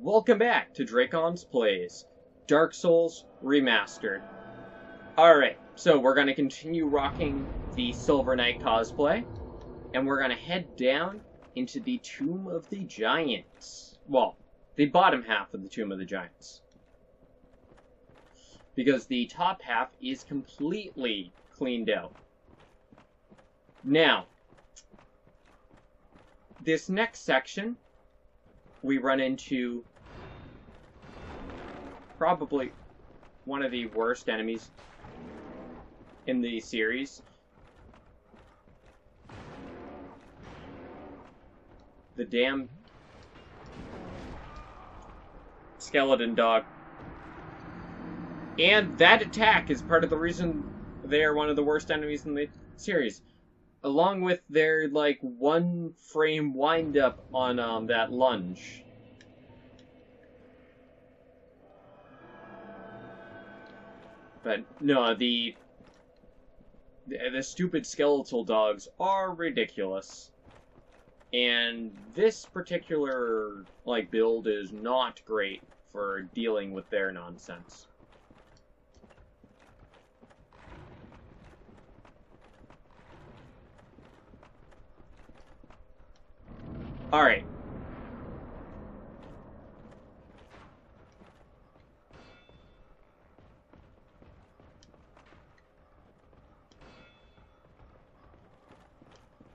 welcome back to Dracon's Plays, Dark Souls Remastered. Alright, so we're going to continue rocking the Silver Knight cosplay, and we're going to head down into the Tomb of the Giants. Well, the bottom half of the Tomb of the Giants. Because the top half is completely cleaned out. Now, this next section, we run into probably one of the worst enemies in the series. The damn skeleton dog. And that attack is part of the reason they are one of the worst enemies in the series. Along with their, like, one frame wind-up on, that lunge. But, no, the stupid skeletal dogs are ridiculous. And this particular, like, build is not great for dealing with their nonsense. Alright.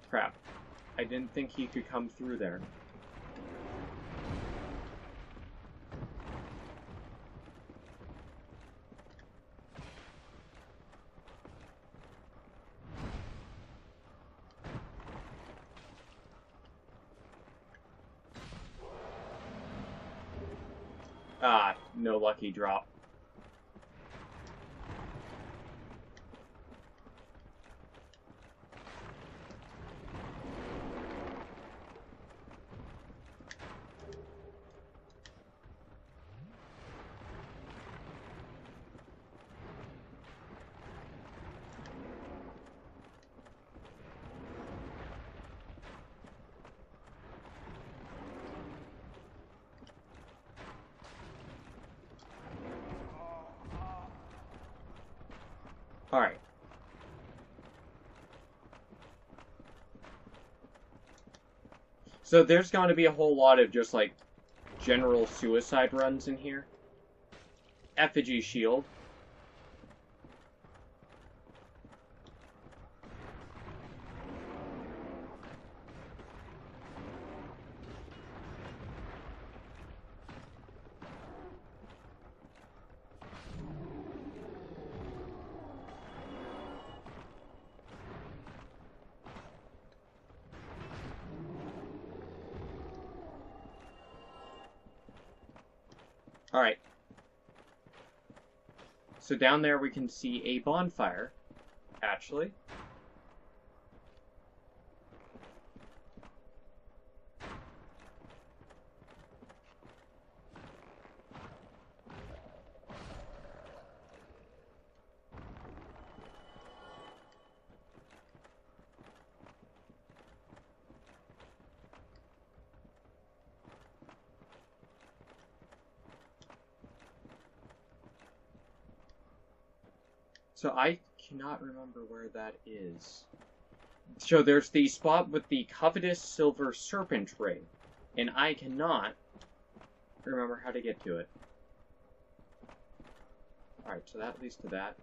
Crap. I didn't think he could come through there. Ah, no lucky drop. Alright. So there's going to be a whole lot of just, like, general suicide runs in here. Effigy shield. Alright. So down there we can see a bonfire, actually. So I cannot remember where that is. So there's the spot with the covetous silver serpent ring, and I cannot remember how to get to it. Alright, so that leads to that.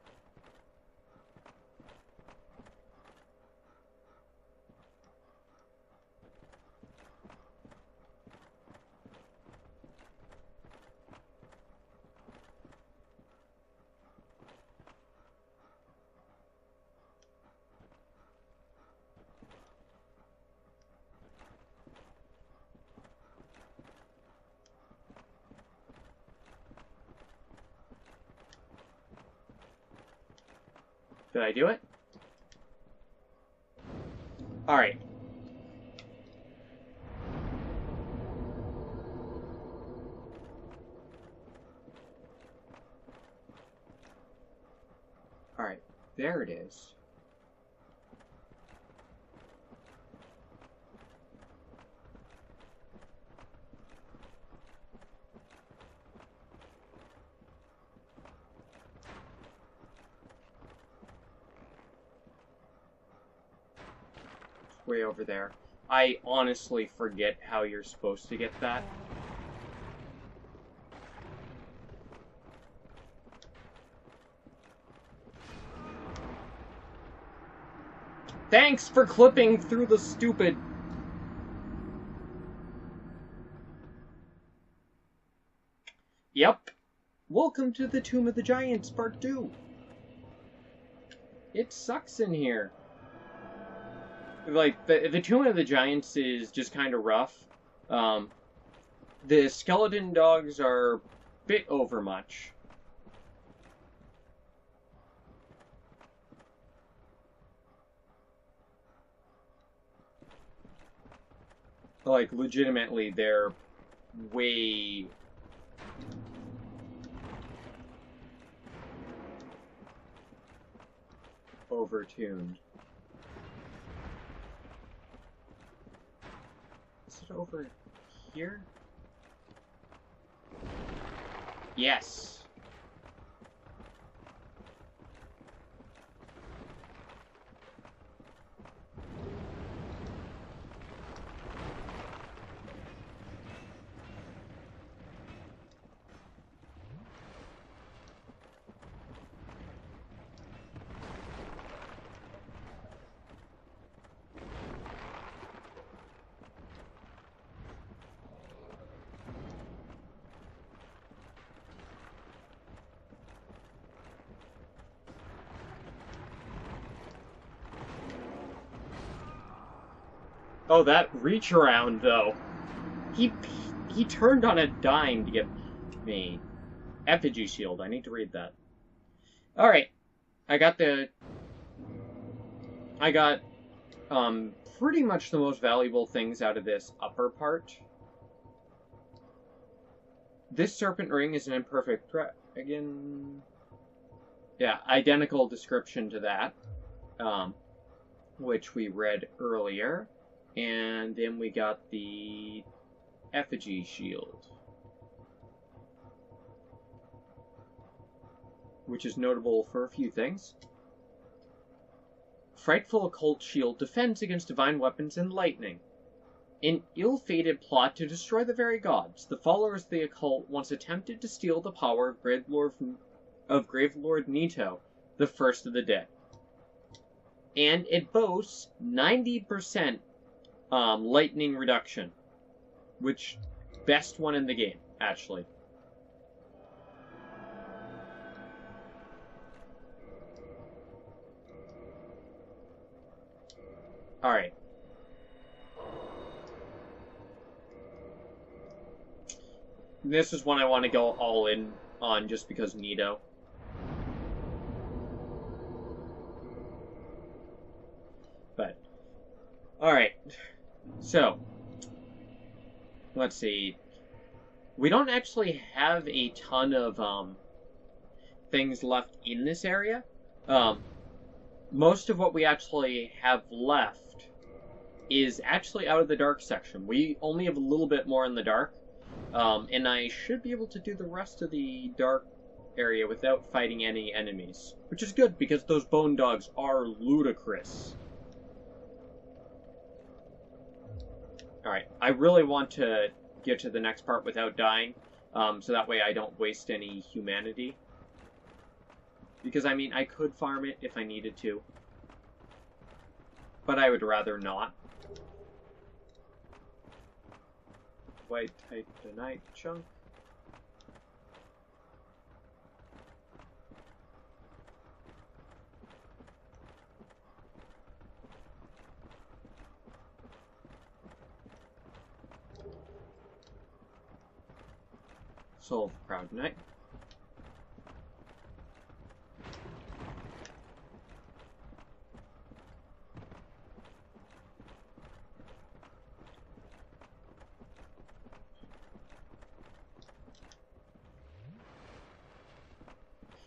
Did I do it? Alright. Alright, there it is. way over there. I honestly forget how you're supposed to get that. Thanks for clipping through the stupid... Yep. Welcome to the Tomb of the Giants, Part 2. It sucks in here. Like, the Tomb of the Giants is just kind of rough. The skeleton dogs are a bit overmuch. Like, legitimately, they're way... overtuned. Is it over here? Yes. Oh, that reach around, though. He turned on a dime to get me. Effigy shield. I need to read that. Alright. I got pretty much the most valuable things out of this upper part. This serpent ring is an imperfect dragon. Yeah, identical description to that. Which we read earlier. And then we got the effigy shield, which is notable for a few things. Frightful occult shield defends against divine weapons and lightning. In ill-fated plot to destroy the very gods, the followers of the occult once attempted to steal the power of Gravelord Nito, the first of the dead. And it boasts 90% lightning reduction, which best one in the game, actually. Alright. This is one I want to go all in on just because Nito. But, alright. So, let's see. We don't actually have a ton of things left in this area. Most of what we actually have left is actually out of the dark section. We only have a little bit more in the dark. And I should be able to do the rest of the dark area without fighting any enemies. Which is good, because those bone dogs are ludicrous. Alright, I really want to get to the next part without dying, so that way I don't waste any humanity. Because, I mean, I could farm it if I needed to. But I would rather not. White Titanite chunk. Soul of Proud Knight.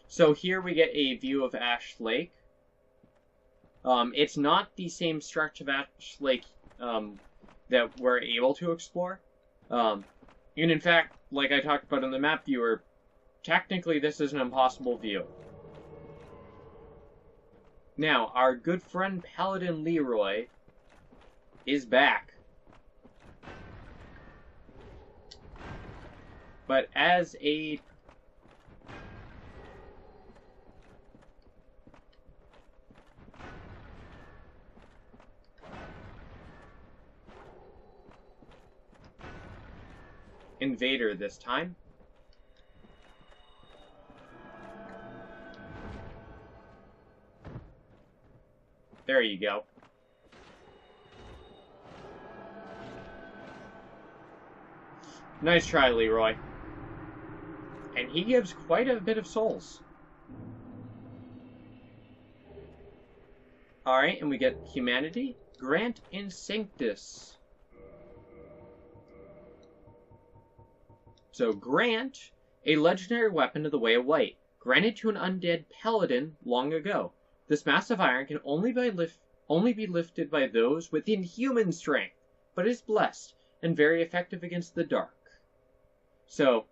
So here we get a view of Ash Lake. It's not the same stretch of Ash Lake that we're able to explore. And in fact, like I talked about in the map viewer, technically this is an impossible view. Now, our good friend Paladin Leroy is back. But as a invader this time. There you go. Nice try, Leroy. And he gives quite a bit of souls. Alright, and we get humanity. Grant in Sanctus. So, Grant, a legendary weapon of the Way of Light, granted to an undead paladin long ago. This mass of iron can only be lifted by those with inhuman strength, but is blessed and very effective against the dark. So,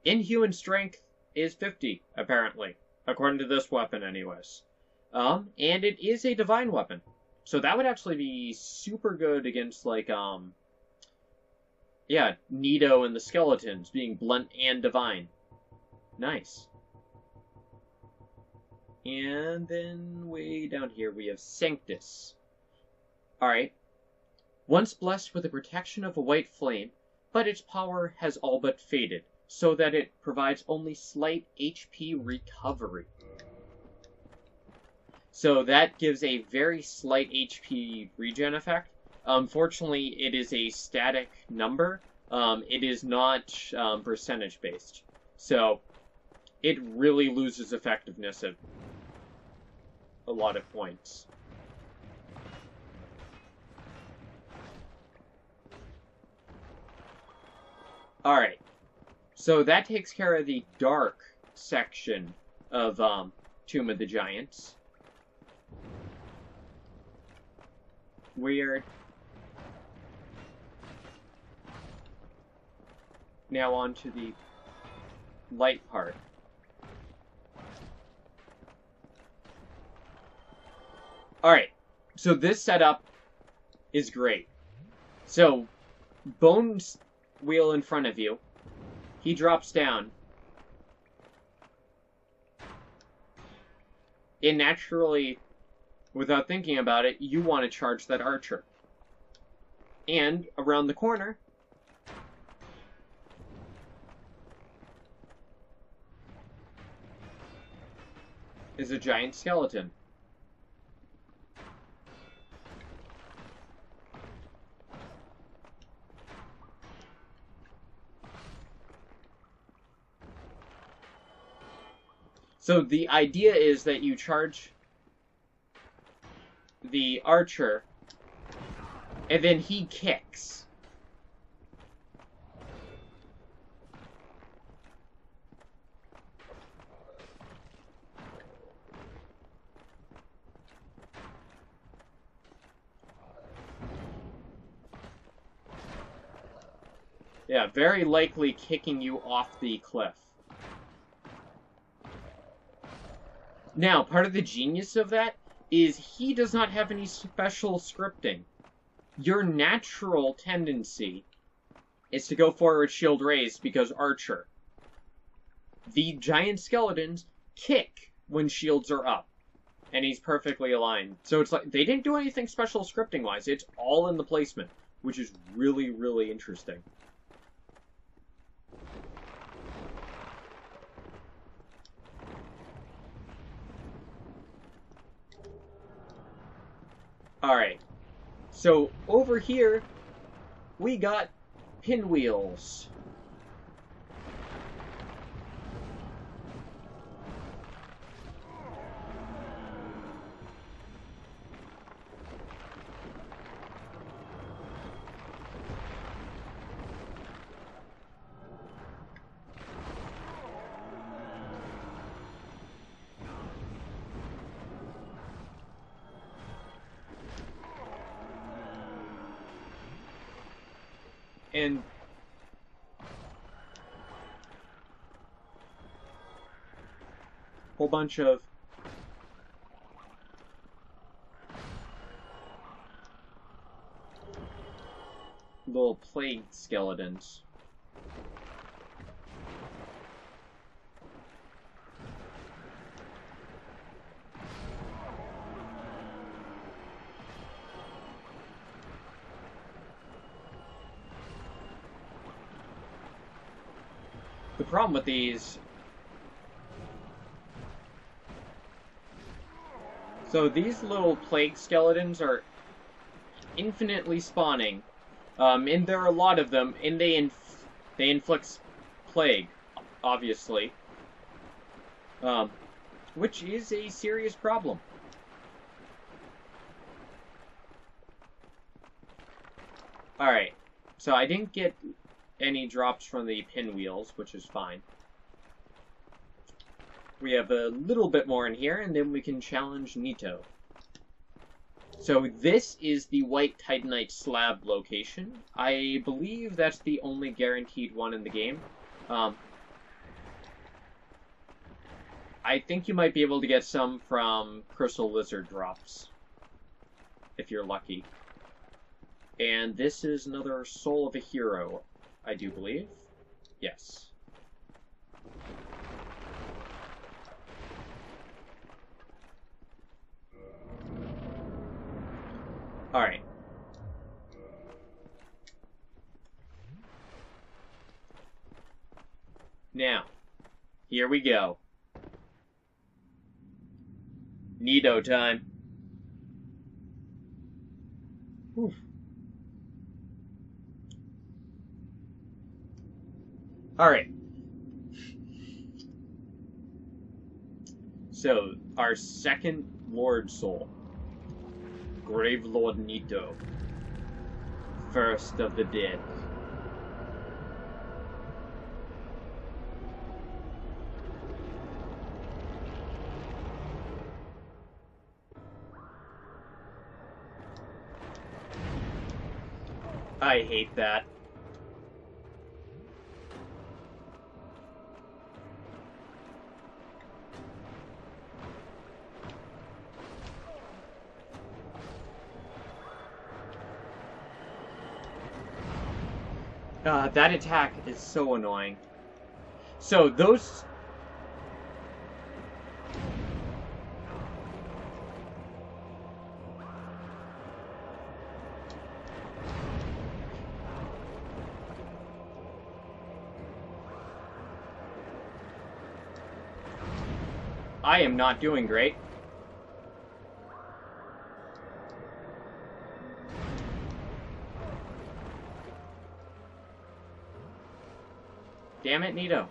inhuman strength is 50, apparently, according to this weapon anyways. And it is a divine weapon. So that would actually be super good against, like, yeah, Nito and the skeletons being blunt and divine. Nice. And then way down here we have Sanctus. Alright. Once blessed with the protection of a white flame, but its power has all but faded, so that it provides only slight HP recovery. So that gives a very slight HP regen effect. Unfortunately, it is a static number. It is not percentage-based. So it really loses effectiveness at a lot of points. Alright. So that takes care of the dark section of Tomb of the Giants. Weird. Now on to the light part. Alright, so this setup is great. So, Bone's wheel in front of you. He drops down. And naturally, without thinking about it, you want to charge that archer. And around the corner, is a giant skeleton. So the idea is that you charge the archer, and then he kicks. Yeah, very likely kicking you off the cliff. Now, part of the genius of that is he does not have any special scripting. Your natural tendency is to go forward shield raised because archer. The giant skeletons kick when shields are up. And he's perfectly aligned. So it's like, they didn't do anything special scripting-wise. It's all in the placement, which is really, really interesting. Alright, so over here, we got pinwheels. And whole bunch of little plague skeletons. The problem with these... So these little plague skeletons are infinitely spawning, and there are a lot of them, and they inflict plague, obviously, which is a serious problem. Alright, so I didn't get any drops from the pinwheels, which is fine. We have a little bit more in here, and then we can challenge Nito. So this is the White Titanite slab location. I believe that's the only guaranteed one in the game. I think you might be able to get some from Crystal Lizard drops, if you're lucky. And this is another Soul of a Hero, I do believe. Yes. Alright. Now, here we go. Nito time. Whew. Alright. So, our second Lord Soul. Grave Lord Nito. First of the dead. I hate that. That attack is so annoying. So those... I am not doing great. Damn it, Nito.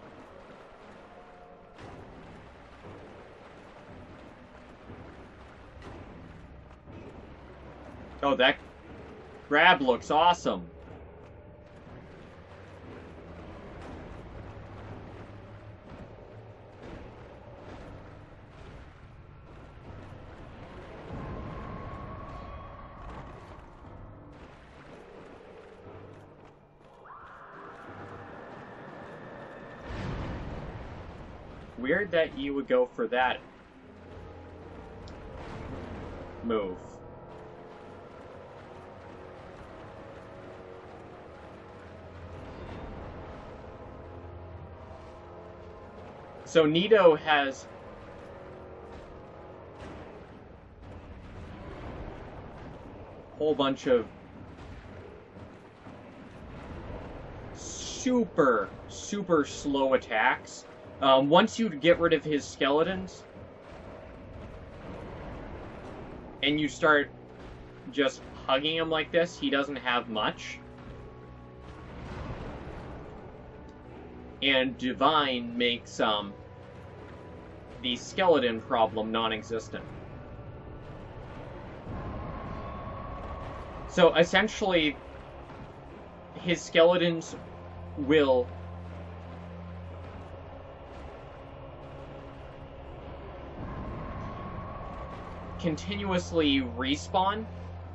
Oh, that grab looks awesome. Weird that you would go for that move. So Nito has a whole bunch of super slow attacks. Once you get rid of his skeletons, and you start just hugging him like this, he doesn't have much. And Divine makes the skeleton problem non-existent. So essentially, his skeletons will continuously respawn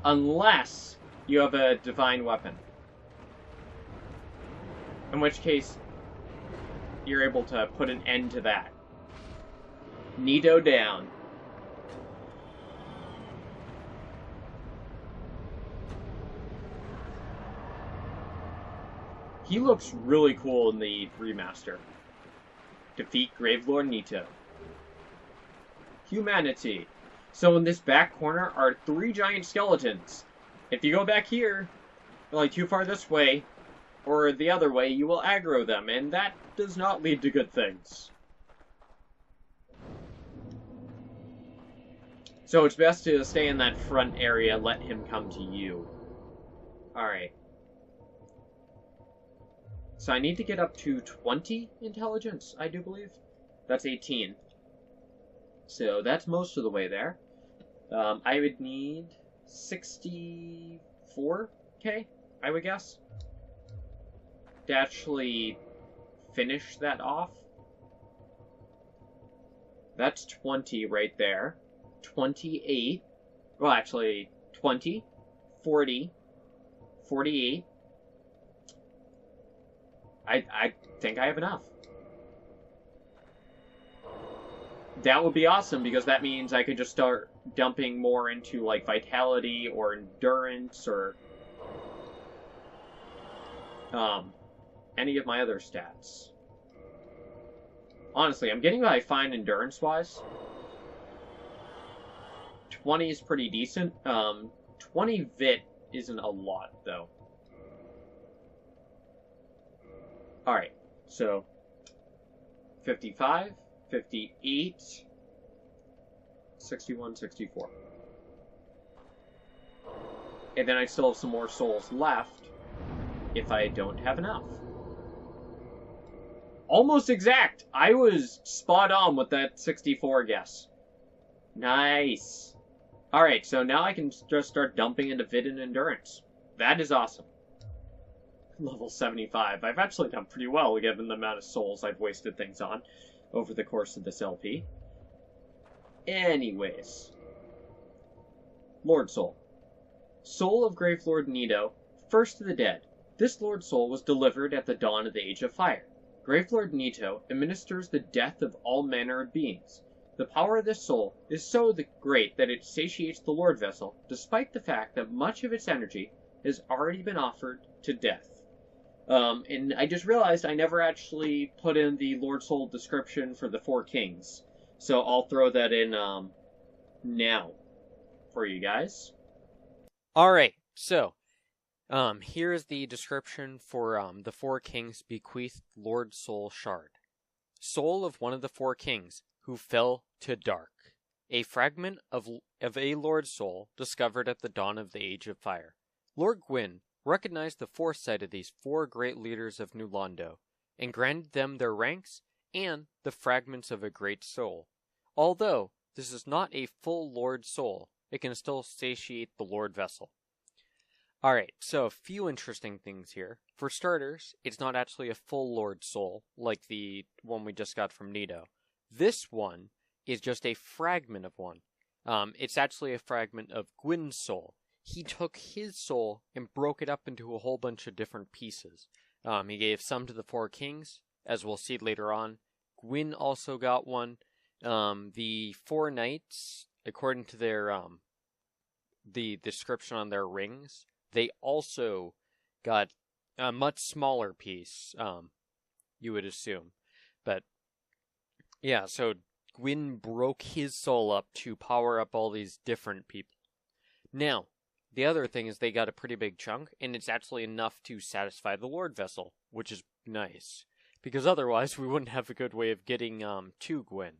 unless you have a divine weapon. In which case, you're able to put an end to that. Nito down. He looks really cool in the remaster. Defeat Gravelord Nito. Humanity. So in this back corner are 3 giant skeletons. If you go back here, like too far this way, or the other way, you will aggro them, and that does not lead to good things. So it's best to stay in that front area, let him come to you. Alright. So I need to get up to 20 intelligence, I do believe. That's 18. So that's most of the way there. I would need 64k, I would guess, to actually finish that off. That's 20 right there. 28. Well, actually, 20, 40, 48. I think I have enough. That would be awesome, because that means I could just start dumping more into, like, vitality or endurance or any of my other stats. Honestly, I'm getting what I find endurance-wise. 20 is pretty decent. 20 vit isn't a lot, though. Alright, so 55, 58, 61, 64. And then I still have some more souls left if I don't have enough. Almost exact! I was spot on with that 64 guess. Nice. Alright, so now I can just start dumping into Vid and Endurance. That is awesome. Level 75. I've actually done pretty well given the amount of souls I've wasted things on over the course of this LP. Anyways. Lord Soul. Soul of Gravelord Nito, first of the dead. This Lord Soul was delivered at the dawn of the Age of Fire. Gravelord Nito administers the death of all manner of beings. The power of this soul is so great that it satiates the Lord Vessel, despite the fact that much of its energy has already been offered to death. And I just realized I never actually put in the Lord Soul description for the 4 kings. So I'll throw that in now for you guys. Alright, so here's the description for the 4 kings bequeathed Lord Soul Shard. Soul of one of the 4 kings who fell to dark. A fragment of a Lord Soul discovered at the dawn of the Age of Fire. Lord Gwyn recognized the foresight of these 4 great leaders of New Londo, and granted them their ranks and the fragments of a great soul. Although this is not a full Lord Soul, it can still satiate the Lord Vessel. Alright, so a few interesting things here. For starters, it's not actually a full Lord Soul, like the one we just got from Nito. This one is just a fragment of one. It's actually a fragment of Gwyn's soul. He took his soul and broke it up into a whole bunch of different pieces. He gave some to the 4 kings, as we'll see later on. Gwyn also got one. The 4 knights, according to their the description on their rings, they also got a much smaller piece, you would assume. But yeah, so Gwyn broke his soul up to power up all these different people. Now, the other thing is they got a pretty big chunk, and it's actually enough to satisfy the Lord Vessel, which is nice. Because otherwise, we wouldn't have a good way of getting to Gwyn.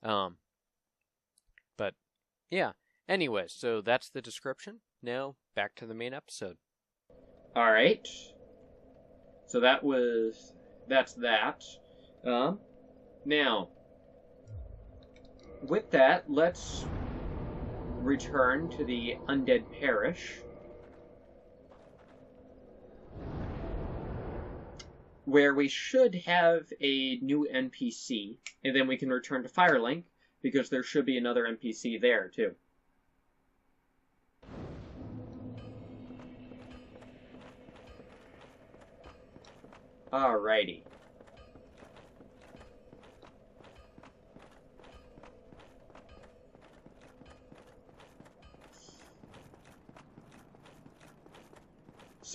But, yeah. Anyways, so that's the description. Now, back to the main episode. Alright. So that's that. Now, with that, let's return to the Undead Parish, where we should have a new NPC, and then we can return to Firelink, because there should be another NPC there, too. Alrighty.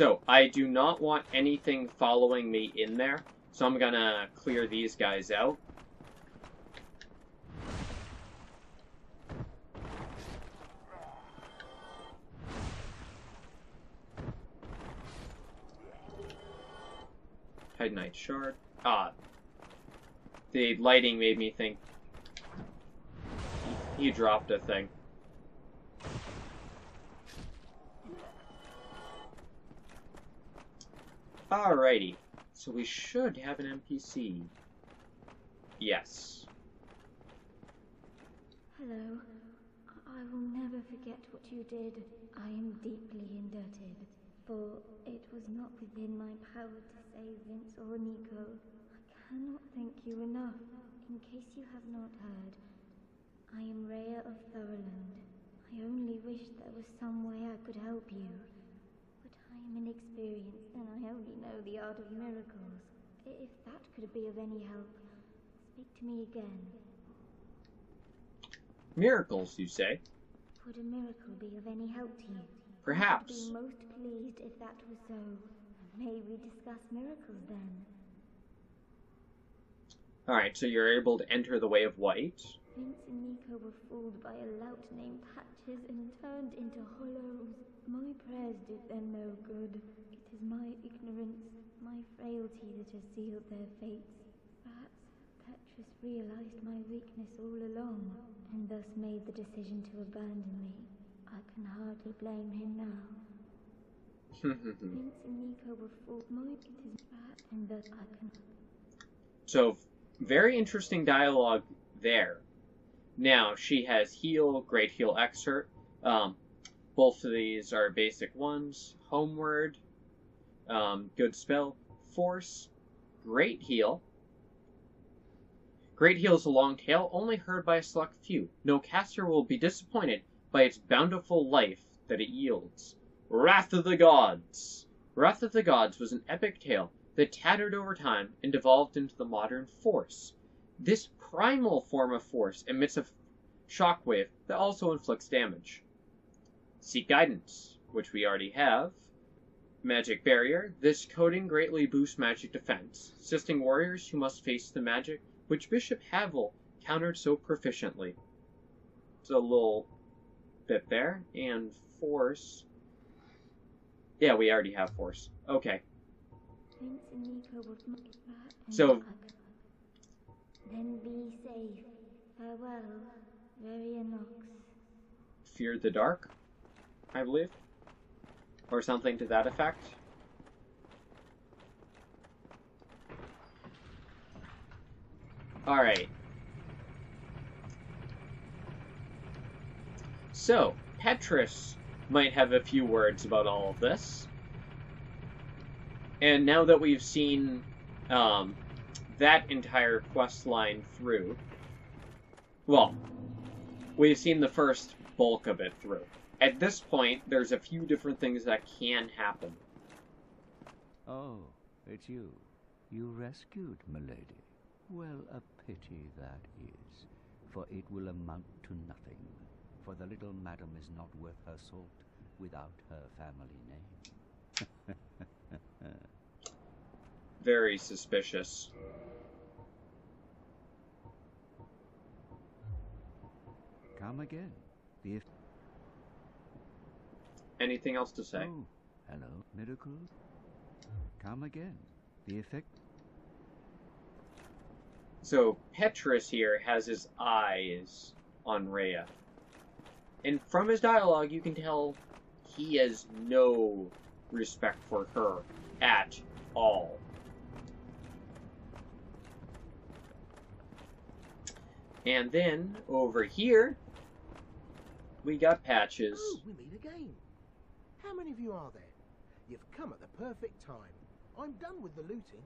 So, I do not want anything following me in there, so I'm gonna clear these guys out. Titanite shard. The lighting made me think he dropped a thing. Alrighty, so we should have an NPC. Yes. Hello. I will never forget what you did. I am deeply indebted, for it was not within my power to save Vince or Nico. I cannot thank you enough. In case you have not heard, I am Rhea of Thorland. I only wish there was some way I could help you. But I am inexperienced and I only know the art of miracles. If that could be of any help, speak to me again. Miracles, you say? Would a miracle be of any help to you? Perhaps. I would be most pleased if that was so. May we discuss miracles then? Alright, so you're able to enter the Way of White. Vince and Nico were fooled by a lout named Patches and turned into hollows. My prayers did them no good. It is my ignorance, my frailty that has sealed their fates. Perhaps Petrus realized my weakness all along, and thus made the decision to abandon me. I can hardly blame him now. Vince and Nico were fooled. And thus I can... So, very interesting dialogue there. Now, she has Heal, Great Heal Excerpt. Both of these are basic ones. Homeward, good spell. Force, Great Heal. Great Heal is a long tail, only heard by a select few. No caster will be disappointed by its bountiful life that it yields. Wrath of the Gods. Wrath of the Gods was an epic tale that tattered over time and devolved into the modern Force. This primal form of Force emits a shockwave that also inflicts damage. Seek Guidance, which we already have. Magic Barrier. This coating greatly boosts magic defense, assisting warriors who must face the magic which Bishop Havel countered so proficiently. It's a little bit there. And Force. Yeah, we already have Force. Okay. So... Then be safe. Farewell, Varianox. Fear the dark, I believe. Or something to that effect. Alright. So, Petrus might have a few words about all of this. And now that we've seen that entire quest line through, well, we've seen the first bulk of it through. At this point, there's a few different things that can happen. Oh, it's you. You rescued milady. Well, a pity that is, for it will amount to nothing. For the little madam is not worth her salt without her family name. Very suspicious. Come again. Anything else to say? Oh, hello, miracles. Come again. The effect. So, Petrus here has his eyes on Rhea. And from his dialogue, you can tell he has no respect for her at all. And then, over here, we got Patches. Oh, we meet again. How many of you are there? You've come at the perfect time. I'm done with the looting.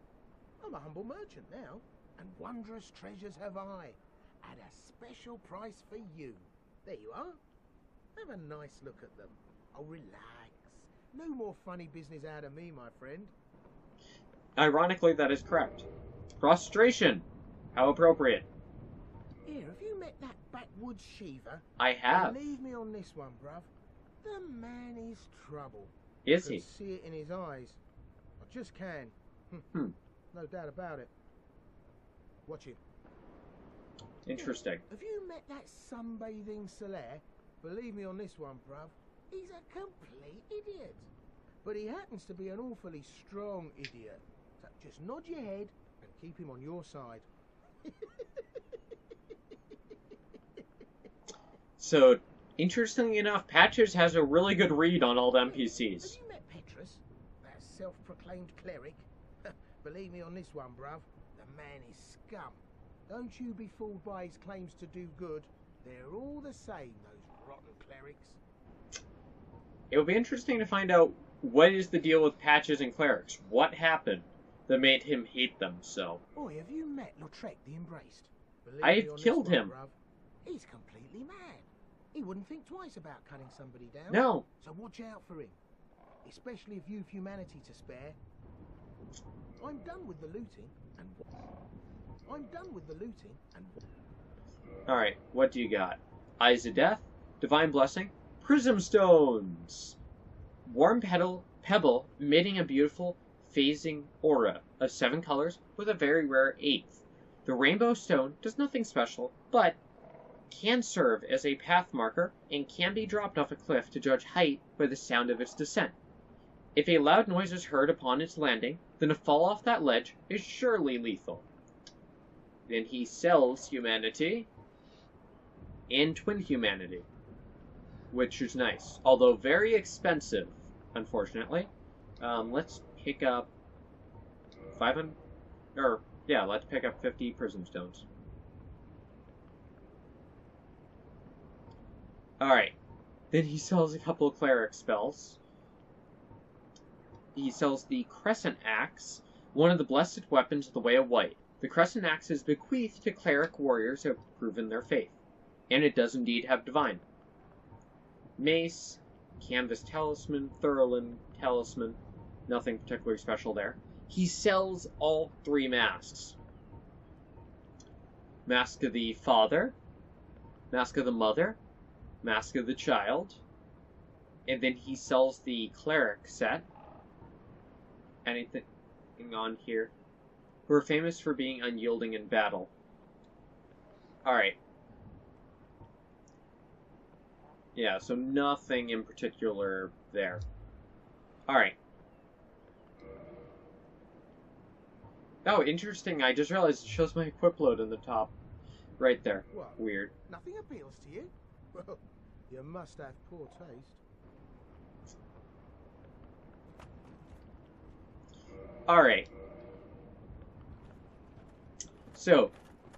I'm a humble merchant now, and wondrous treasures have I, at a special price for you. There you are. Have a nice look at them. Oh, relax. No more funny business out of me, my friend. Ironically, that is correct. Prostration. How appropriate. Here, have you met that backwoods Shiva? I have. Believe me on this one, bruv. The man is trouble. Is I he? can see it in his eyes. I just can. Hmm. No doubt about it. Watch him. Interesting. Have you met that sunbathing Solaire? Believe me on this one, bruv. He's a complete idiot. But he happens to be an awfully strong idiot. So just nod your head and keep him on your side. So, interestingly enough, Patches has a really good read on all the Have NPCs. you met Petrus? That self-proclaimed cleric? Believe me on this one, bruv. The man is scum. Don't you be fooled by his claims to do good. They're all the same, those rotten clerics. It would be interesting to find out what is the deal with Patches and clerics. What happened that made him hate them so? Oi, have you met Lautrec the Embraced? Believe I've me on this killed one, him. bruv. He's completely mad. He wouldn't think twice about cutting somebody down. No. So watch out for him. Especially if you've humanity to spare. I'm done with the looting and... Alright, what do you got? Eyes of Death, Divine Blessing, Prism Stones! Warm pebble emitting a beautiful phasing aura of 7 colors with a very rare 8th. The rainbow stone does nothing special, but can serve as a path marker and can be dropped off a cliff to judge height by the sound of its descent. If a loud noise is heard upon its landing, then a fall off that ledge is surely lethal. Then he sells humanity and twin humanity, which is nice, although very expensive, unfortunately. Let's pick up 500, or yeah, let's pick up 50 prism stones. Alright, then he sells a couple of cleric spells. He sells the Crescent Axe, one of the blessed weapons of the Way of White. The Crescent Axe is bequeathed to cleric warriors who have proven their faith, and it does indeed have divine. Mace, Canvas Talisman, Thurlin Talisman, nothing particularly special there. He sells all 3 masks. Mask of the Father, Mask of the Mother, Mask of the Child, and then he sells the Cleric set. Anything on here? Who are famous for being unyielding in battle. Alright. Yeah, so nothing in particular there. Alright. Oh, interesting. I just realized it shows my equip load in the top. Right there. What? Weird. Nothing appeals to you? Well, you must have poor taste. Alright. So,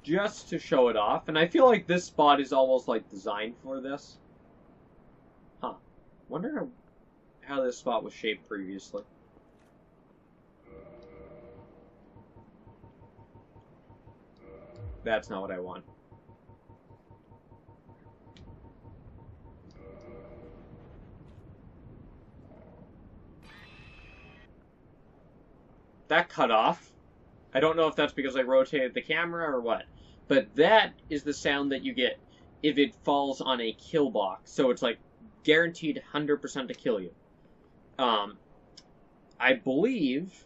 just to show it off, and I feel like this spot is almost like designed for this. Huh. Wonder how this spot was shaped previously. That's not what I want. That cut off. I don't know if that's because I rotated the camera or what, but that is the sound that you get if it falls on a kill box. So it's like guaranteed 100% to kill you. I believe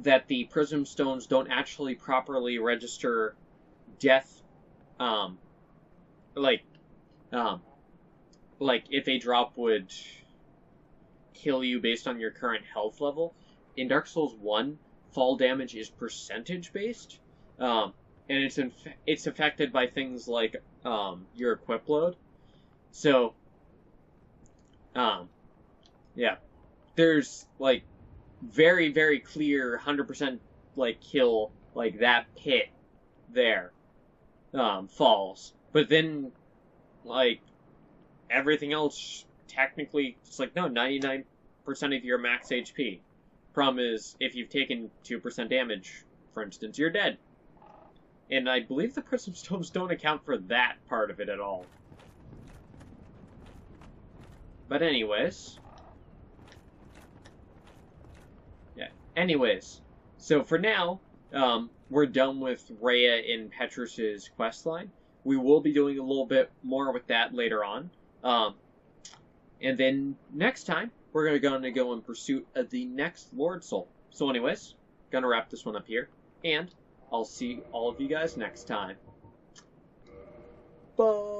that the prism stones don't actually properly register death, like if a drop would kill you based on your current health level. In Dark Souls 1, fall damage is percentage based, and it's affected by things like your equip load. So, yeah, there's like very, very clear 100% like kill, like that pit there falls, but then like everything else technically it's like no 99% of your max HP. Problem is, if you've taken 2% damage, for instance, you're dead. And I believe the prism stones don't account for that part of it at all. But anyways. Yeah, anyways. So for now, we're done with Rhea in Petrus's questline. We will be doing a little bit more with that later on. And then next time, we're gonna go in pursuit of the next Lord Soul. So anyways, gonna wrap this one up here, and I'll see all of you guys next time. Bye!